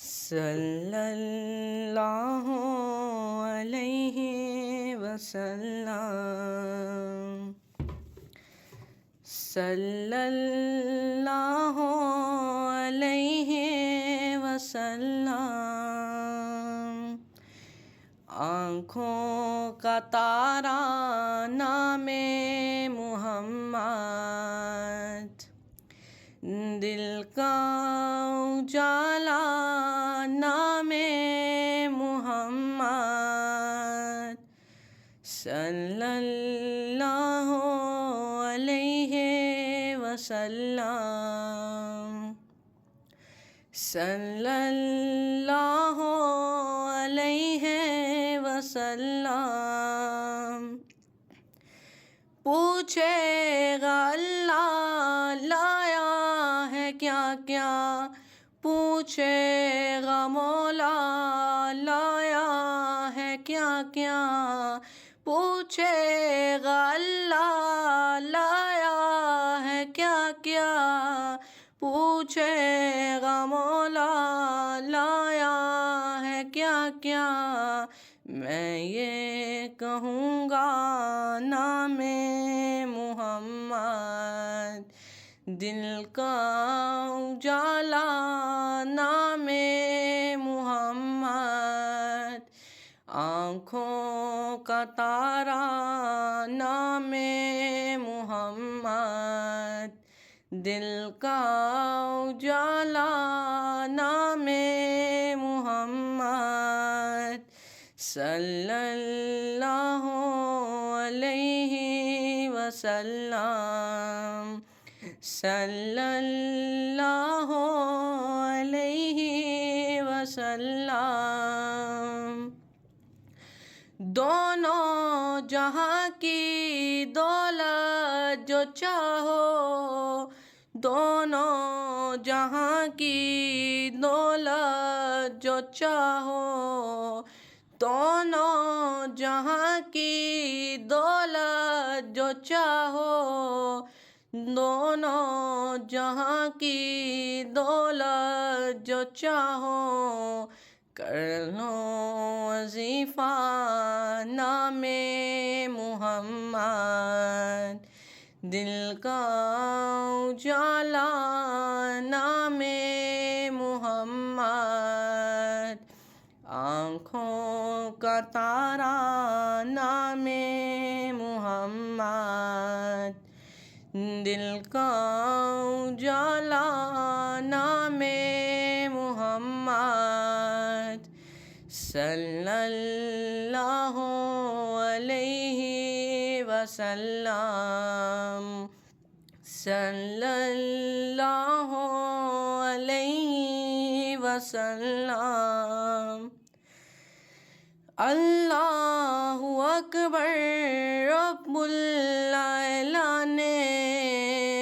صلی اللہ علیہ وسلم، صلی اللہ علیہ وسلم۔ آنکھوں کا تارا نام محمد، دل کا اجالا نام محمد، صلی اللہ علیہ وسلم، صلی اللہ علیہ وسلم۔ پوچھے گا اللہ لایا ہے کیا کیا، پوچھے گا مولا لایا ہے کیا کیا، پوچھے گا اللہ لایا ہے کیا کیا، پوچھے گا مولا لایا ہے کیا کیا۔ میں یہ کہوں گا نام محمد، دل کا اجالا نام محمد، آنکھوں کا تارا نام محمد، دل کا اجالا نام محمد، صلی اللہ علیہ وسلم، صلی اللہ علیہ وسلم۔ دونوں جہاں کی دولت جو چاہو، دونوں جہاں کی دولت جو چاہو، دونوں جہاں کی دولت جو چاہو، دونوں جہاں کی دولت جو چاہو، کر لو وظیفہ نام محمد، دل کا اجالا نام محمد، آنکھوں کا تارا نام محمد، دل کا اجالا نام محمد، صلی اللہ علیہ وسلم، صلی اللہ علیہ وسلم۔ اللہ اکبر رب العالمین،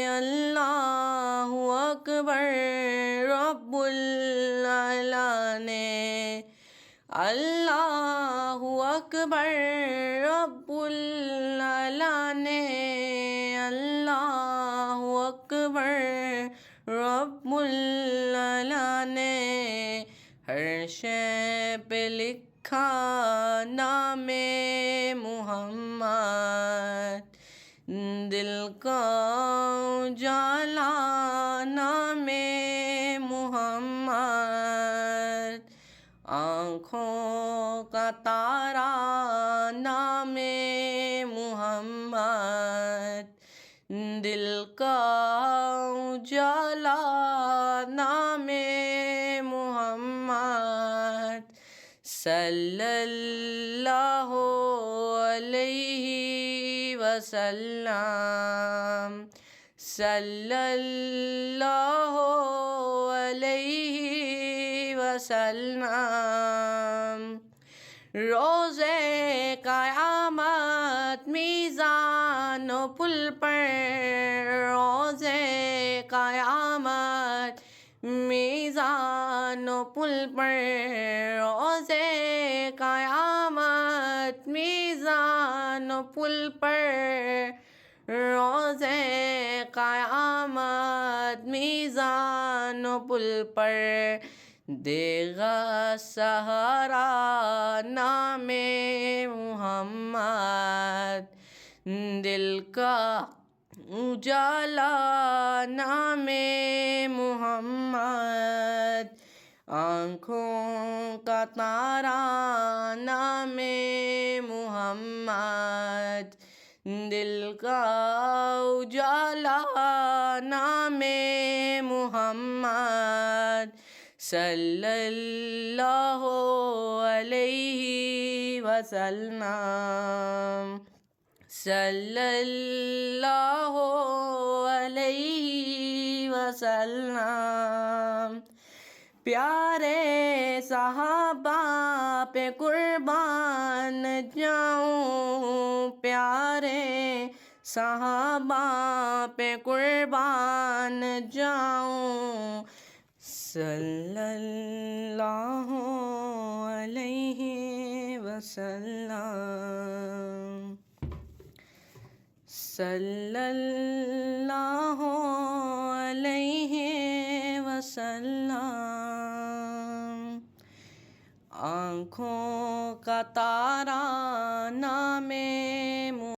اللہ اکبر رب العالمین، اللہ اکبر رب العالمین، اللہ اکبر رب العالمین۔ ہر شے پہ لکھا نام محمد، دل کا اجالا نام محمد، آنکھوں کا تارا نام محمد، دل کا اجالا نام محمد، صلی اللہ علیہ وسلم، صلی اللہ علیہ وسلم۔ روز قیامت میزان و پل پر، روز قیامت میزان و پل پر، روز قیامت میزان و پل پر، روز قیامت میزان و پل پر دے گا سہارا نام محمد، دل کا اجالا نام محمد، آنکھوں کا تارا نام محمد، دل کا اجالا نام محمد، صلی اللہ علیہ وسلم، صلی اللہ علیہ وسلم۔ پیارے صحابہ پہ قربان جاؤں، پیارے صحابہ پہ قربان جاؤں، صلی اللہ علیہ وسلم، صلی اللہ علیہ وسلم، آنکھوں کا تارا نام